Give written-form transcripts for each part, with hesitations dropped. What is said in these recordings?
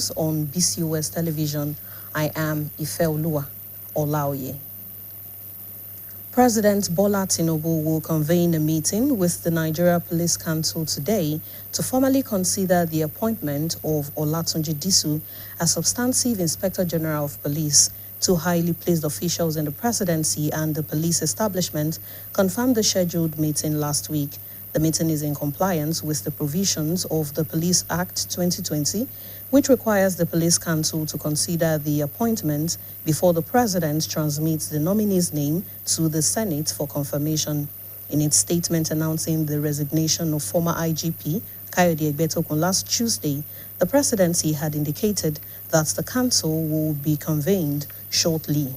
news on BCOS television. I am Ifeoluwa Olaoye. President Bola Tinubu will convene a meeting with the Nigeria Police Council today to formally consider the appointment of Olatunji Disu as Substantive Inspector General of Police. Two highly placed officials in the presidency and the police establishment confirmed the scheduled meeting last week. The meeting is in compliance with the provisions of the Police Act 2020, which requires the Police Council to consider the appointment before the President transmits the nominee's name to the Senate for confirmation. In its statement announcing the resignation of former IGP Kayode Egbetokun last Tuesday, the Presidency had indicated that the Council will be convened shortly.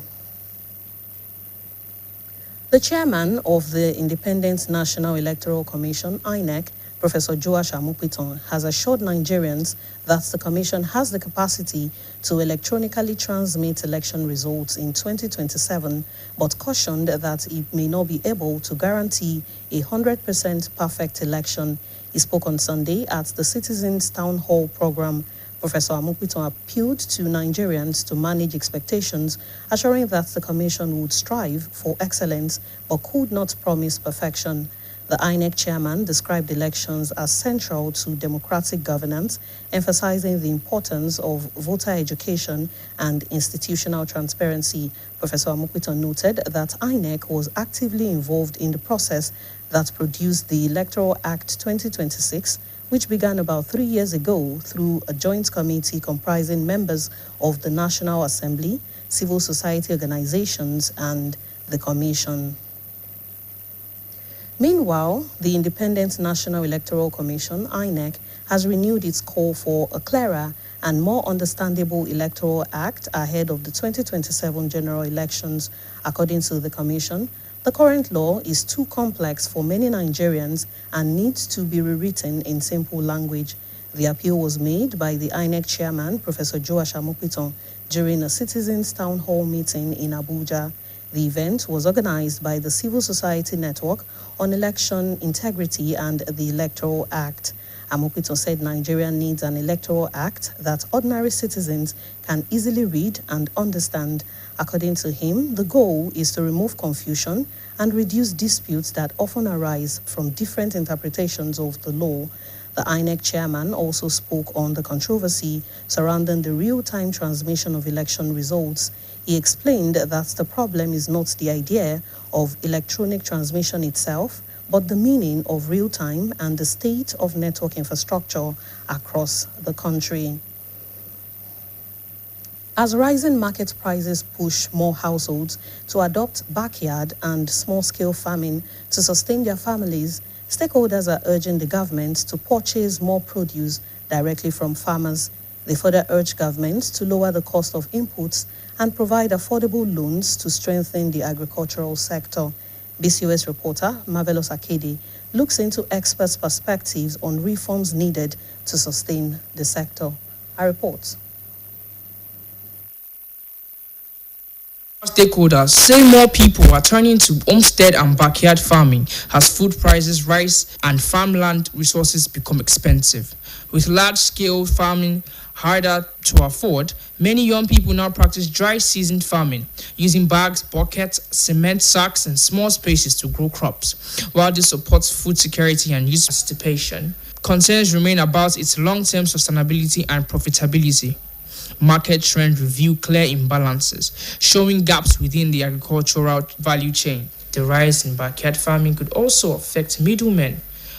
The chairman of the Independent National Electoral Commission, INEC, Professor Joash Amupiton, has assured Nigerians that the Commission has the capacity to electronically transmit election results in 2027, but cautioned that it may not be able to guarantee a 100% perfect election. He spoke on Sunday at the Citizens Town Hall program. Professor Amupiton appealed to Nigerians to manage expectations, assuring that the Commission would strive for excellence but could not promise perfection. The INEC chairman described elections as central to democratic governance, emphasizing the importance of voter education and institutional transparency. Professor Amupiton noted that INEC was actively involved in the process that produced the Electoral Act 2026, which began about 3 years ago through a joint committee comprising members of the National Assembly, civil society organizations, and the Commission. Meanwhile, the Independent National Electoral Commission, INEC, has renewed its call for a clearer and more understandable Electoral Act ahead of the 2027 general elections. According to the Commission, the current law is too complex for many Nigerians and needs to be rewritten in simple language. The appeal was made by the INEC chairman, Professor Joash Amupiton, during a Citizens Town Hall meeting in Abuja. The event was organized by the Civil Society Network on Election Integrity and the Electoral Act. Amupiton said Nigeria needs an electoral act that ordinary citizens can easily read and understand. According to him, the goal is to remove confusion and reduce disputes that often arise from different interpretations of the law. The INEC chairman also spoke on the controversy surrounding the real-time transmission of election results. He explained that the problem is not the idea of electronic transmission itself, but the meaning of real-time and the state of network infrastructure across the country. As rising market prices push more households to adopt backyard and small-scale farming to sustain their families, stakeholders are urging the government to purchase more produce directly from farmers. They further urge government to lower the cost of inputs and provide affordable loans to strengthen the agricultural sector. BCOS reporter Marvelous Akedi looks into experts' perspectives on reforms needed to sustain the sector. I report. Stakeholders say more people are turning to homestead and backyard farming as food prices rise and farmland resources become expensive. With large-scale farming harder to afford, many young people now practice dry season farming, using bags, buckets, cement sacks, and small spaces to grow crops. While this supports food security and youth participation, concerns remain about its long-term sustainability and profitability. Market trend reveal clear imbalances, showing gaps within the agricultural value chain. The rise in backyard farming could also affect middlemen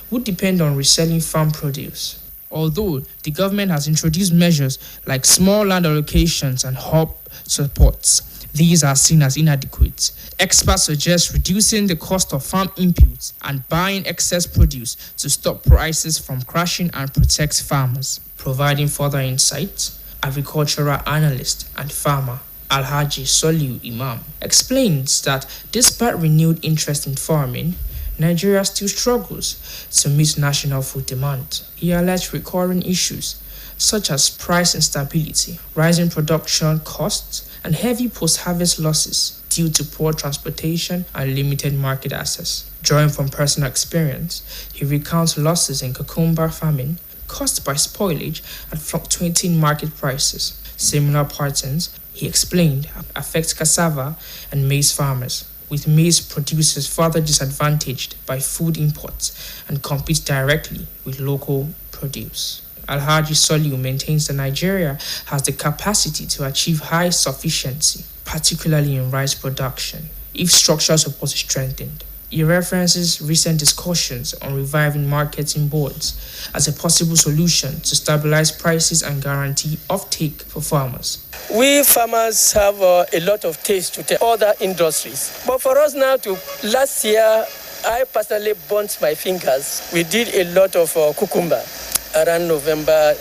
who depend on reselling farm produce. Although the government has introduced measures like small land allocations and hub supports, these are seen as inadequate. Experts suggest reducing the cost of farm inputs and buying excess produce to stop prices from crashing and protect farmers. Providing further insights, agricultural analyst and farmer Alhaji Soliu Imam explains that despite renewed interest in farming, Nigeria still struggles to meet national food demand. He highlights recurring issues such as price instability, rising production costs, and heavy post-harvest losses due to poor transportation and limited market access. Drawing from personal experience, he recounts losses in cucumber farming, caused by spoilage and fluctuating market prices. Similar patterns, he explained, affect cassava and maize farmers, with maize producers further disadvantaged by food imports and compete directly with local produce. Alhaji Soliu maintains that Nigeria has the capacity to achieve high sufficiency, particularly in rice production, if structural support is strengthened. He references recent discussions on reviving marketing boards as a possible solution to stabilize prices and guarantee offtake for farmers. We farmers have a lot of taste to tell other industries. But for us now, last year, I personally burnt my fingers. We did a lot of cucumber around November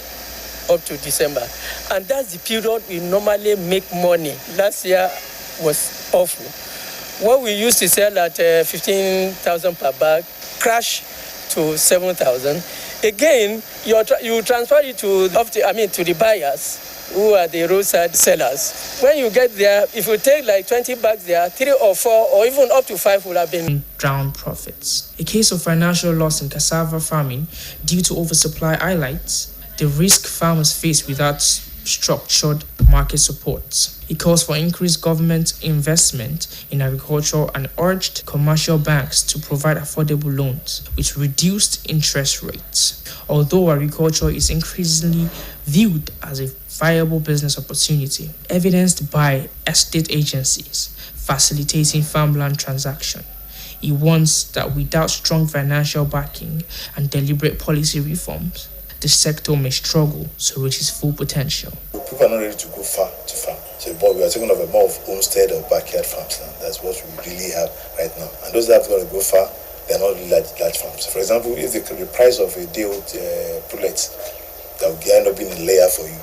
up to December. And that's the period we normally make money. Last year was awful. What we used to sell at 15,000 per bag crashed to 7,000. Again, you transfer it to the buyers, who are the roadside sellers. When you get there, if you take like 20 bags there, 3 or 4 or even up to 5 will have been drowned profits. A case of financial loss in cassava farming due to oversupply highlights the risk farmers face without structured market support. It calls for increased government investment in agriculture and urged commercial banks to provide affordable loans with reduced interest rates. Although agriculture is increasingly viewed as a viable business opportunity, evidenced by estate agencies facilitating farmland transactions, he warns that without strong financial backing and deliberate policy reforms, the sector may struggle to reach its full potential. People are not ready to go far to farm. So, but we are talking of a more of homestead or backyard farms now. That's what we really have right now. And those that have got to go far, they are not really large farms. For example, if the price of a day-old pullet that will end up being a layer for you,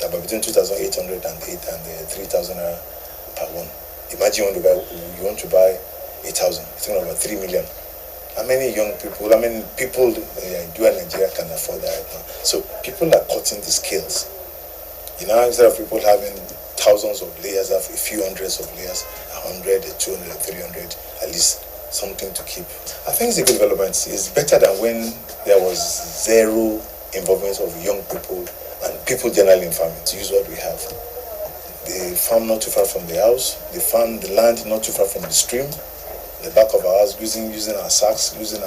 about between 2,800 and 3,000 per one. Imagine you want to buy 8,000. You're talking about 3 million. How many people in Nigeria can afford that right now? So people are cutting the scales. Instead of people having thousands of layers, have a few hundreds of layers, 100, 200, 300, at least something to keep. I think it's a good development. It's better than when there was zero involvement of young people and people generally in farming to use what we have. They farm not too far from the house, they farm the land not too far from the stream. The back of our house, using our sacks, using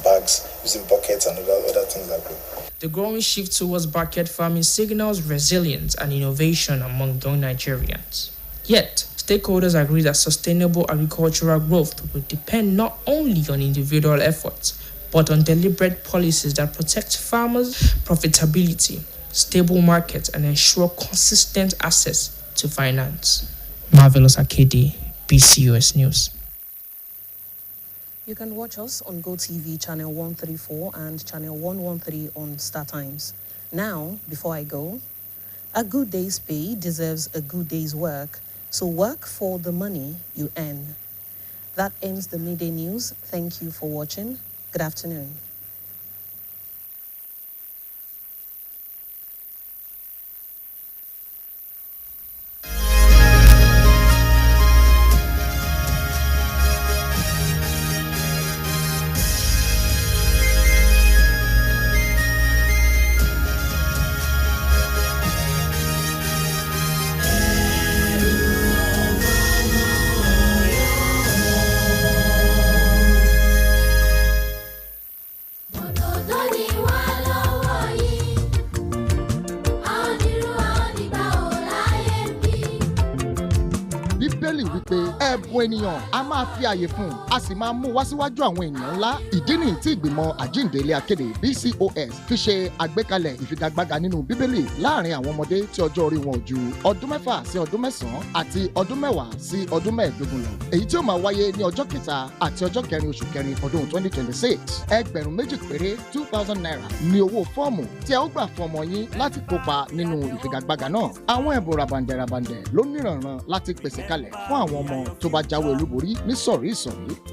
bags, using buckets and other things like that. The growing shift towards backyard farming signals resilience and innovation among young Nigerians. Yet, stakeholders agree that sustainable agricultural growth will depend not only on individual efforts, but on deliberate policies that protect farmers' profitability, stable markets, and ensure consistent access to finance. Marvelous Akede, BCOS News. You can watch us on GoTV channel 134 and channel 113 on StarTimes. Now, before I go, a good day's pay deserves a good day's work, so work for the money you earn. That ends the midday news. Thank you for watching. Good afternoon. Ẹ̀bùn ènìyàn a máa fi àyè fún a sì máa mú wá síwájú àwọn ènìyàn ńlá. Ìdí nìyí tí ìgbìmọ̀ àjíǹde ilé akéde BCOS fi ṣe àgbékalẹ̀ ìfigagbága nínú bíbélì láàrin àwọn ọmọdé tí ọjọ́ orí wọn ò ju ọdún 6 sí ọdún 9 àti ọdún 10 sí ọdún 15 lọ. Èyí tí ó máa wáyé ní ọjọ́ kẹta àti ọjọ́ kẹrin oṣù kẹrin ọdún 2026. Ẹgbẹ̀rún méjì péré 2,000 naira ní owó fọ́ọ̀mù tí ẹ ó gbà fún ọmọ yín láti kópa nínú ìfigagbága náà. Àwọn ẹ̀bùn rabandẹ̀ ló níranran láti pèsè kalẹ̀ fún àwọn ọmọ tó bá jáwé olúborí ní sọ̀rí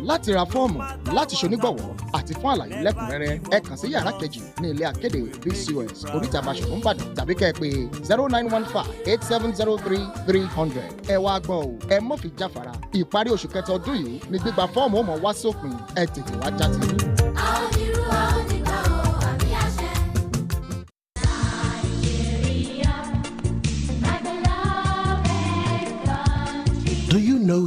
láti ra fọ́ọ̀mù láti ṣonígbọ̀wọ́ àti fún àlàyé lẹ́kùnrẹ́rẹ́ ẹ kàn sí yàrá kejì ní ilé akéde BCOS oríta Basọ̀run Ìbàdàn tàbí kẹ́ ẹ pè 0915-8703-300. ẹ wá gbọ́ o ẹ mọ́ fi jáfara ìparí oṣù kẹta ọdún yìí ní gbígba fọ́ọ̀mù ó mọ̀ wá sópin ẹ tètè wá já ti.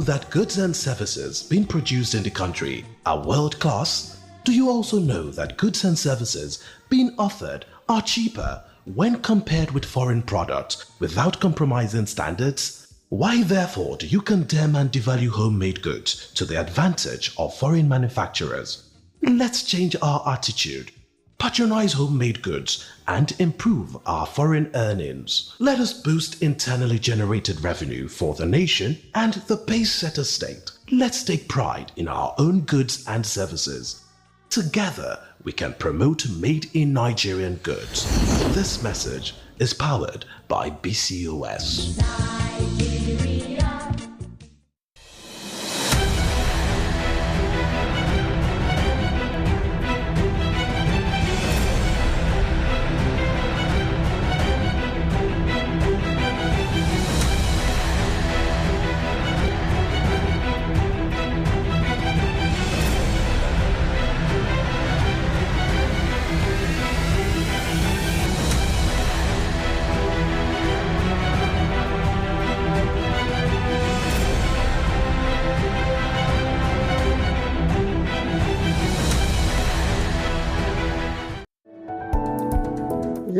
that goods and services being produced in the country are world class? Do you also know that goods and services being offered are cheaper when compared with foreign products without compromising standards? Why therefore do you condemn and devalue homemade goods to the advantage of foreign manufacturers? Let's change our attitude. Patronize homemade goods and improve our foreign earnings. Let us boost internally generated revenue for the nation and the pace-setter state. Let's take pride in our own goods and services. Together, we can promote made in Nigerian goods. This message is powered by BCOS.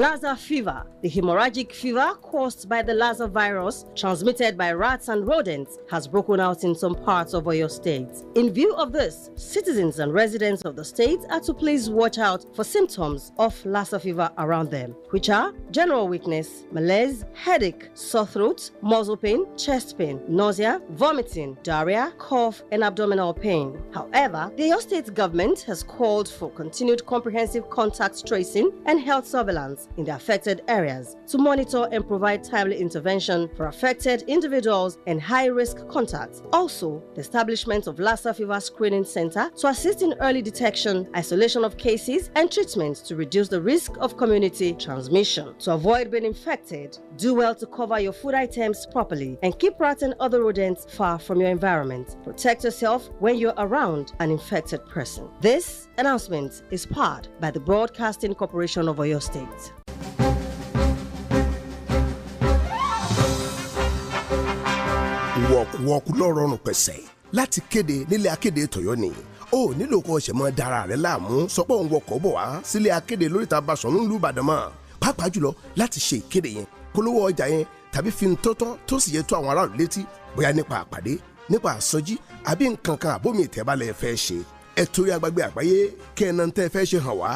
Lassa fever, the hemorrhagic fever caused by the Lassa virus transmitted by rats and rodents, has broken out in some parts of Oyo State. In view of this, citizens and residents of the state are to please watch out for symptoms of Lassa fever around them, which are general weakness, malaise, headache, sore throat, muscle pain, chest pain, nausea, vomiting, diarrhea, cough, and abdominal pain. However, the Oyo State government has called for continued comprehensive contact tracing and health surveillance in the affected areas to monitor and provide timely intervention for affected individuals and high-risk contacts. Also, the establishment of Lassa Fever Screening Center to assist in early detection, isolation of cases, and treatment to reduce the risk of community transmission. To avoid being infected, do well to cover your food items properly and keep rats and other rodents far from your environment. Protect yourself when you're around an infected person. This announcement is powered by the Broadcasting Corporation of Oyo State. wọ̀kú lọ́rọ̀rùn pẹ̀sẹ̀ láti kéde nílé akéde tọ̀yọ́ ni ó nílò kó ṣe mọ́ dára rẹ̀ láàmú sọpọ̀ òun wọkọ̀ bọ̀ wá sílé akéde lóríta Basọ̀run nílùú Ìbàdàn mọ́ pàápàá jùlọ láti ṣe ìkéde yẹn polówó ọjà yẹn tàbí fi ń tọ́tọ́ tó sì yẹ tó àwọn aráàlú létí bóyá nípa àpàdé nípa àsọjí àbí nǹkan kan àbómi ìtẹ́bálẹ̀ fẹ́ ṣe ẹ torí agbègbè àgbáyé kẹ́ẹ̀nà tẹ́ fẹ́ ṣe hàn wá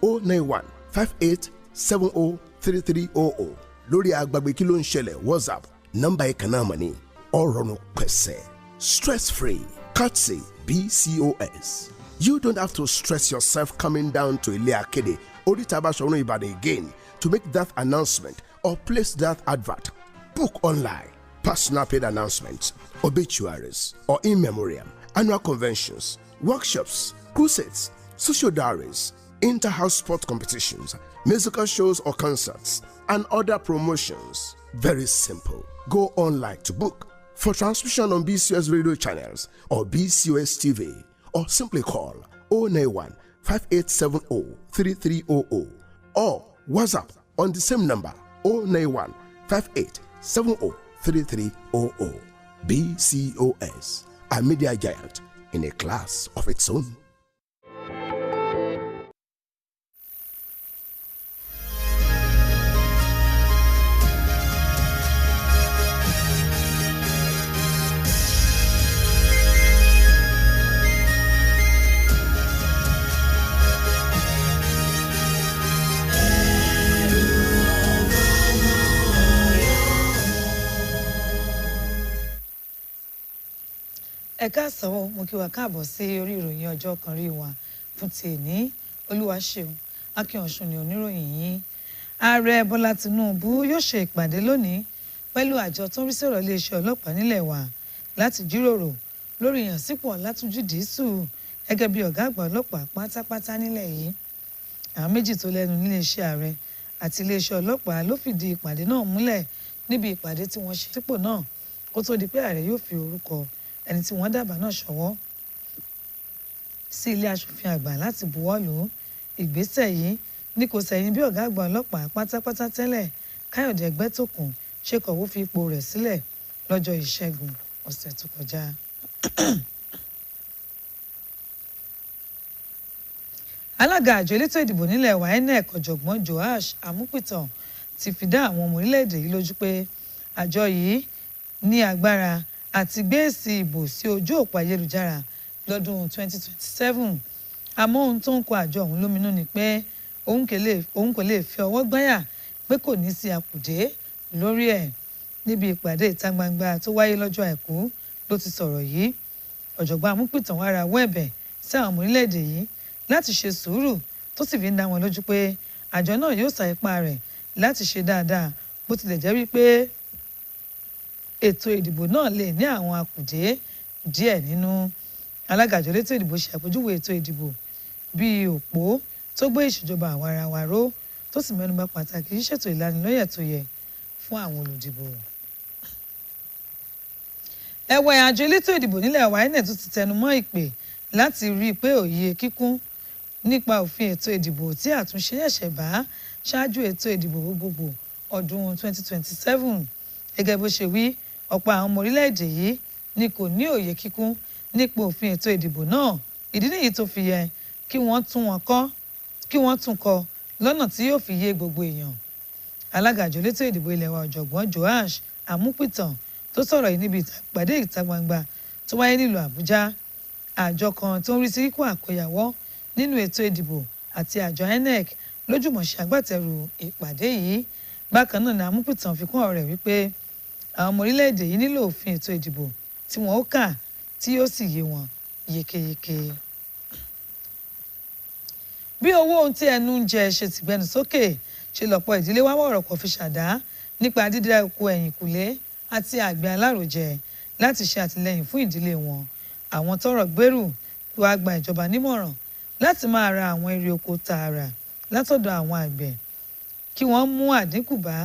09158703300 lórí agbègbè kí ló ń ṣẹlẹ̀ WhatsApp nọ́mbà yìí kan náà mọ̀ ní ọ̀rọ̀rùn pẹ̀sẹ̀ stress free courtesy BCOS. You don't have to stress yourself coming down to Ilé Akéde Oríta Basọ̀run Ìbàdàn again to make that announcement or place that advert. Book online, personal paid announcements, obituaries, or in memoriam, annual conventions, workshops, crusades, social diaries, inter-house sport competitions, musical shows or concerts, and other promotions. Very simple. Go online to book for transmission on BCOS radio channels or BCOS TV, or simply call 091 5870 3300 or WhatsApp on the same number 091 5870 3300. BCOS, a media giant in a class of its own. ẹ káàsán o mo kí wa káàbọ̀ sí orí ìròyìn ọjọ́ kan rí wa fún ti èní Olúwaṣeun Akínọ̀sùn ní oníròyìn yín. Ààrẹ Bọ́lá Tinubu yóò ṣe ìpàdé lónìí pẹ̀lú àjọ tó ń rí sọ̀rọ̀ iléeṣẹ́ ọlọ́pàá nílẹ̀ wa láti jíròrò lórí ìyànsípò Ọlátúnjí Dìísù gẹ́gẹ́ bí ọ̀gá àgbà ọlọ́pàá pátápátá nílẹ̀ yìí. Àwọn méjì tó lẹ́nu níléeṣẹ́ ààrẹ àti iléeṣẹ́ ọlọ́pàá ló fìdí ìpàdé náà múlẹ̀ níbi ìpàdé tí wọ́n ṣe sípò náà kó tó di pé ààrẹ yóò fi orúkọ ẹni tí wọ́n dábàá náà ṣọwọ́ sí ilé aṣòfin àgbà láti buwọ́lù. Ìgbésẹ̀ yìí ní kò sẹ́yìn bí ọ̀gá àgbà ọlọ́pàá pátápátá tẹ́lẹ̀ Káyọ̀dé Ẹgbẹ́tókùn ṣe kọ̀wé fi ipò rẹ̀ sílẹ̀ lọ́jọ́ Ìṣẹ́gun ọ̀sẹ̀ tó kọjá. Alága àjọ elétò ìdìbò nílẹ̀ wa INEC ọ̀jọ̀gbọ́n Joash Amúpìtàn ti fi dá àwọn ọmọ orílẹ̀-èdè yìí lójú pé àjọ yìí ní agbára àti gbé èsì ìbò sí ojú òpó ayélujára lọ́dún 2027. Àmọ́ ohun tó ń kọ àjọ ọ̀hún lóminú ni pé òun kò lè fi ọwọ́ gbáyà pé kò ní sí àkùdé lórí ẹ̀. Níbi ìpàdé ìta gbangba tó wáyé lọ́jọ́ àìkú ló ti sọ̀rọ̀ yìí. Ọ̀jọ̀gbọ́n Amúpìtàn wá rawọ́ ẹ̀bẹ̀ sí àwọn ọmọ orílẹ̀-èdè yìí láti ṣe sùúrù tó sì fi ń dá wọn lójú pé àjọ náà yóò sa ipá rẹ̀ láti ṣe dáadáa bó tilẹ̀ jẹ́ wípé ètò ìdìbò náà lè ní àwọn àkùdé díẹ̀ nínú. Alága àjọ elétò ìdìbò ṣe àpèjúwe ètò ìdìbò bíi òpó tó gbé ìṣèjọba àwarawa ró tó sì mẹ́nubà pàtàkì ṣíṣètò ìlanilọ́yẹ̀ tó yẹ fún àwọn olùdìbò. Ẹ̀wẹ̀ àjọ elétò ìdìbò nílẹ̀ wa INEC tún ti tẹnu mọ́ ìpè láti rí i pé òye kíkún nípa òfin ètò ìdìbò tí àtúnṣe ẹ̀ṣẹ̀ bá ṣáájú ètò ìdìbò gbogbogbò ọdún 2027. Gẹ́gẹ́ bó ṣe wí, ọ̀pọ̀ àwọn ọmọ orílẹ̀-èdè yìí ni kò ní òye kíkún nípa òfin ètò ìdìbò náà. Ìdí nìyí tó fi yẹ kí wọ́n tún kọ lọ́nà tí yóò fi yé gbogbo èèyàn. Alága àjọ elétò ìdìbò ilẹ̀ wa ọ̀jọ̀gbọ́n Joash Amúpìtàn tó sọ̀rọ̀ yìí níbi ìpàdé ìta gbangba tó wáyé nílùú Àbújá. Àjọ kan tó ń rí sí kíkó àkóyawọ́ nínú ètò ìdìbò àti àjọ INEC lójúmọ̀ ṣe agbátẹrù ìpàdé yìí. Bákan náà ni Amúpìtàn fi kún ọ̀rọ̀ rẹ̀ wípé àwọn ọmọ orílẹ̀-èdè yìí nílò òfin ètò ìdìbò tí wọ́n ó kà tí yóò sì yé wọn yékéyéké. Bí owó ohun tí ẹnu ń jẹ ṣe ti gbẹnu sókè ṣe lọ́pọ̀ ìdílé wá wọ̀rọ̀ kọ̀ fi ṣàdá nípa dídá oko ẹ̀yìnkùlé àti àgbẹ̀ alárojẹ láti ṣe àtìlẹ́yìn fún ìdílé wọn. Àwọn tọ́rọ̀ gbèrú wá gba ìjọba nímọ̀ràn láti máa ra àwọn èrè oko tààrà látọ̀dọ̀ àwọn àgbẹ̀ kí wọ́n mú àdínkù bá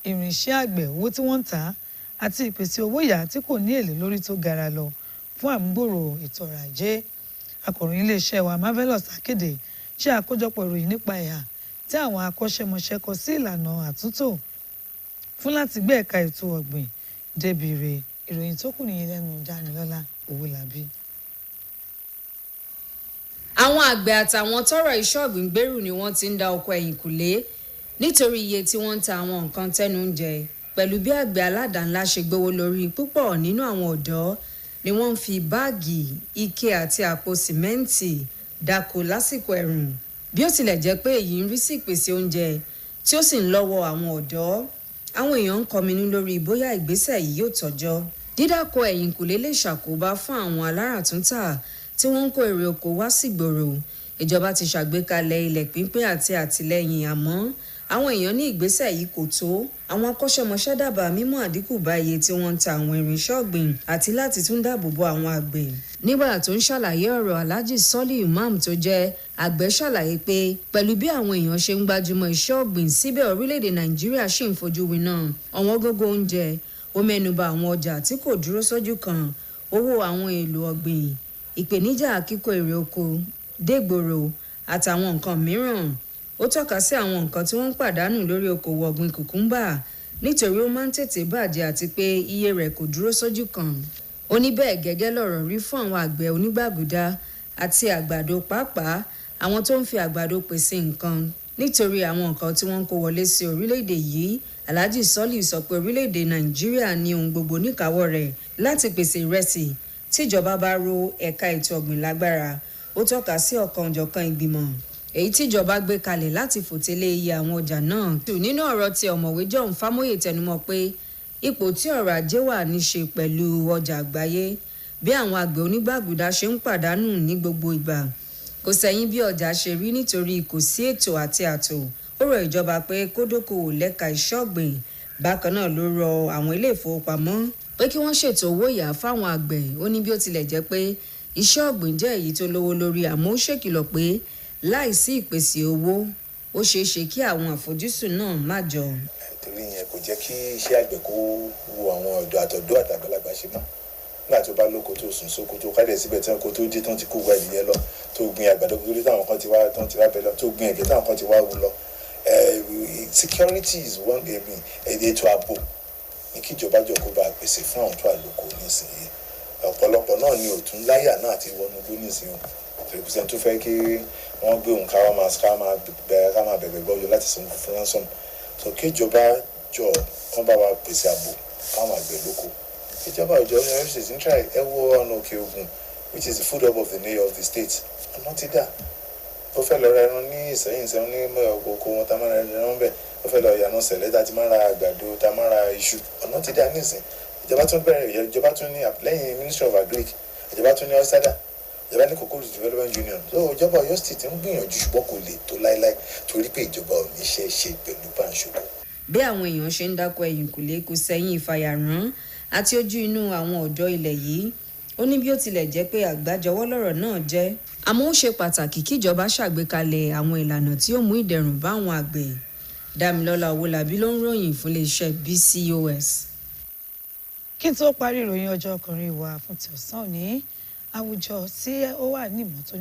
irinṣẹ́ àgbẹ̀ owó tí wọ́n ń tà àti ìpèsè owó yá tí kò ní èlé lórí tó gara lọ fún àmúgbòrò ètò ọrọ̀ ajé. Akọ̀ròyìn iléeṣẹ́ wa Marvelous Akéde ṣe àkójọpọ̀ ìròyìn nípa ẹ̀hà tí àwọn akọ́ṣẹ́mọṣẹ́ kọ sí ìlànà àtúntò fún láti gbé ẹ̀ka ètò ọ̀gbìn débi re. Ìròyìn tó kù nìyẹn lẹ́nu Dámilọ́lá Owólabí. Àwọn àgbẹ̀ àtàwọn tọ́rọ̀ iṣẹ́ ọ̀gbìn gbèrú ni wọ́n ti ń dá oko ẹ̀yìnkùlé nítorí iye tí wọ́n ń ta àwọn nǹkan tẹ́nu ń jẹ. Pẹ̀lú bí àgbẹ̀ aládàá-ńlá ṣe gbówó lórí, púpọ̀ nínú àwọn ọ̀dọ́ ni wọ́n ń fi báàgì, ike àti àpò sìmẹ́ǹtì dáko lásìkò ẹ̀rùn. Bí ó tilẹ̀ jẹ́ pé èyí ń rí sí ìpèsè oúnjẹ tí ó sì ń lọ́wọ́ àwọn ọ̀dọ́, àwọn èèyàn ń kọminú lórí bóyá ìgbésẹ̀ yìí yóò tọ́jọ́. Dídáko ẹ̀yìnkùlé lè ṣàkóbá fún àwọn aláràtúntà tí wọ́n ń kó èrè oko wá sígboro. Ìjọba ti ṣàgbékalẹ̀ ilẹ̀ pínpín àti àtìlẹ́yìn, àmọ́ àwọn èèyàn ní ìgbésẹ̀ yìí kò tó. Àwọn akọ́ṣẹ́mọṣẹ́ dábàá mímú àdínkù bá iye tí wọ́n ń ta àwọn irinṣẹ́ ọ̀gbìn àti láti tún dáàbò bo àwọn àgbẹ̀. Nígbà tó ń ṣàlàyé ọ̀rọ̀, Alhaji Sọ́lì Imam tó jẹ́ àgbẹ̀ ṣàlàyé pé pẹ̀lú bí àwọn èèyàn ṣe ń gbájúmọ́ iṣẹ́ ọ̀gbìn, síbẹ̀ orílẹ̀-èdè Nàìjíríà ṣì ń fojú winá ọ̀wọ́n gógó oúnjẹ. Ó mẹ́nuba àwọn ọjà tí kò dúró sójú kan, owó àwọn èlò ọ̀gbìn, ìpèníjà kíkó èrè oko dégboro àtàwọn nǹkan mìíràn. Ó tọ́ka sí àwọn nǹkan tí wọ́n ń pàdánù lórí okòwò ọ̀gbìn kùkúmbà nítorí ó máa ń tètè bàjẹ́ àti pé iye rẹ̀ kò dúró sójú kan. Ó ní bẹ́ẹ̀ gẹ́gẹ́ lọ̀rọ̀ rí fún àwọn àgbẹ̀ onígbàgùdá àti àgbàdo, pàápàá àwọn tó ń fi àgbàdo pèsè nǹkan nítorí àwọn nǹkan tí wọ́n ń kó wọlé sí orílẹ̀-èdè yìí. Alhaji Sọ́lì sọ pé orílẹ̀-èdè Nàìjíríà ní ohun gbogbo níkàáwọ́ rẹ̀ láti pèsè ìrẹsì tíjọba bá ro ẹ̀ka ètò ọ̀gbìn lágbára. Ó tọ́ka sí ọ̀kan-ò-jọ̀kan ìgbìmọ̀ èyí tíjọba gbé kalẹ̀ láti fòtélé iye àwọn ọjà náà. Nínú ọ̀rọ̀ tí ọ̀mọ̀wé John Fámóyè tẹnumọ́ pé ipò tí ọrọ̀ ajé wà ní ṣe pẹ̀lú ọjà àgbáyé. Bí àwọn àgbẹ̀ onígbàgùdá ṣe ń pàdánù ní gbogbo ìgbà, kò sẹ́yìn bí ọjà ṣe rí nítorí kò sí ètò àti ààtò. Ó rọ ìjọba pé kó dókòwò lẹ́ka iṣẹ́ ọ̀gbìn. Bákan náà ló rọ àwọn ilé ìfowópamọ́ pé kí wọ́n ṣètò owó ìyá fáwọn àgbẹ̀. Ó ní bí ó tilẹ̀ jẹ́ pé iṣẹ́ ọ̀gbìn jẹ́ èyí tó lówó lórí, àmọ́ ó ṣèkìlọ̀ pé láìsí ìpèsè owó ó ṣeé ṣe kí àwọn àfojúsùn náà má jọ. Torí yẹn kò jẹ́ kí iṣẹ́ àgbẹ̀ kó wo àwọn ọ̀dọ́ àtàgbàlagbà ṣe mọ́. Nígbà tó bá lóko tó sùn sóko tó kádẹ̀ síbẹ̀ tí wọn kò tó dé tán ti kó wá ìdíyẹ lọ, tó gbin àgbàdo torí táwọn kan ti wá bẹ̀ lọ, tó gbin ẹ̀gẹ́ táwọn kan ti wá wù lọ. Security is one ètò ààbò ní kí ìjọba jọ kó bá pèsè fún àwọn tó àlòkò nísìnyí ọ̀pọ̀lọpọ̀ náà ni òtún láyà náà àti wọnú gbó nísìnyí 3% tó fẹ́ kí wọ́n gbé òun ká máa bẹ̀rẹ̀ gbọ́yọ láti san fún ransom so kí ìjọba jọ kán bá wa pèsè ààbò fáwọn àgbẹ̀ lóko ìjọba ìjọ universities ń try ẹ wo ọ̀nà òkè Ògùn which is the food hub of the mayor of the state ọ̀nà ti dà ó fẹ́ lọ ra ẹran ní ìsẹ́yìn ní oko wọn tá máa ra ẹran bẹ́ẹ̀ ó fẹ́ lọ yànnà sẹ̀lẹ̀ tá ti máa ra àgbàdo tá máa ra iṣu ọ̀nà ti dà nísìn ìjọba tún bẹ̀rẹ̀ ìjọba tún ní lẹ́yìn ministry of agric ìjọba tún ní ọ́sádà ìjọba ní Cocoa Development Union so ìjọba Ọ̀yọ́ state ń gbìyànjú ṣùgbọ́n kò lè tó láéláé torí pé ìjọba ò ní ṣe pẹ̀lú pàǹṣọkọ. bí àwọn èèyàn ṣe ń dákọ ẹ̀yìnkùlé kò sẹ́yìn ìfàyàrán àti ojú inú àwọn ọ̀dọ́ ilẹ̀ yìí ó ní bí ó tilẹ̀ jẹ́ pé àgbájọwọ́ lọ́rọ̀ náà jẹ́ àmọ́ ó ṣe pàtàkì kíjọba ṣàgbékalẹ̀ àwọn ìlànà tí ó mú ìdẹ̀rùn bá àwọn àgbẹ̀. Dámilọ́lá Owólabí ló ń ròyìn fún iléeṣẹ́ BCOS. kí n tó parí ìròyìn ọjọ́ ọkùnrin wa fún ti ọ̀sán òní àwùjọ tí ó wà ní ìmọ́tótó